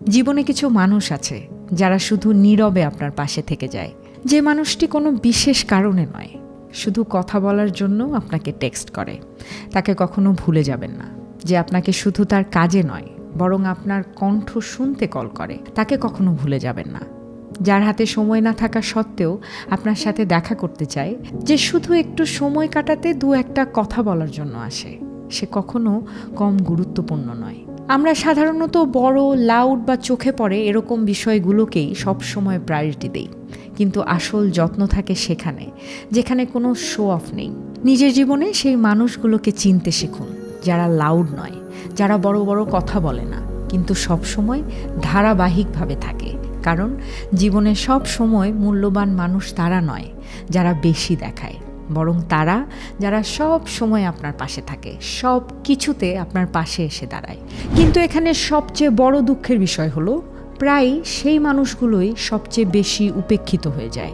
জীবনে কিছু মানুষ আছে যারা শুধু নীরবে আপনার পাশে থেকে যায়, যে মানুষটি কোনো বিশেষ কারণে নয়, শুধু কথা বলার জন্য আপনাকে টেক্সট করে। তাকে কখনো ভুলে যাবেন না। যে আপনাকে শুধু তার কাজে নয়, বরং আপনার কণ্ঠ শুনতে কল করে, তাকে কখনো ভুলে যাবেন না। যার হাতে সময় না থাকা সত্ত্বেও আপনার সাথে দেখা করতে চায়, যে শুধু একটু সময় কাটাতে দু একটা কথা বলার জন্য আসে, সে কখনো কম গুরুত্বপূর্ণ নয়। আমরা সাধারণত বড়, লাউড বা চোখে পড়ে এরকম বিষয়গুলোকেই সবসময় প্রায়োরিটি দেই, কিন্তু আসল যত্ন থাকে সেখানে যেখানে কোনো শো অফ নেই। নিজের জীবনে সেই মানুষগুলোকে চিনতে শিখুন, যারা লাউড নয়, যারা বড় বড় কথা বলে না, কিন্তু সবসময় ধারাবাহিকভাবে থাকে। কারণ জীবনে সব সময় মূল্যবান মানুষ তারা নয় যারা বেশি দেখায়, বরং তারা যারা সব সময় আপনার পাশে থাকে, সব কিছুতে আপনার পাশে এসে দাঁড়ায়। কিন্তু এখানে সবচেয়ে বড় দুঃখের বিষয় হলো, প্রায় সেই মানুষগুলোই সবচেয়ে বেশি উপেক্ষিত হয়ে যায়।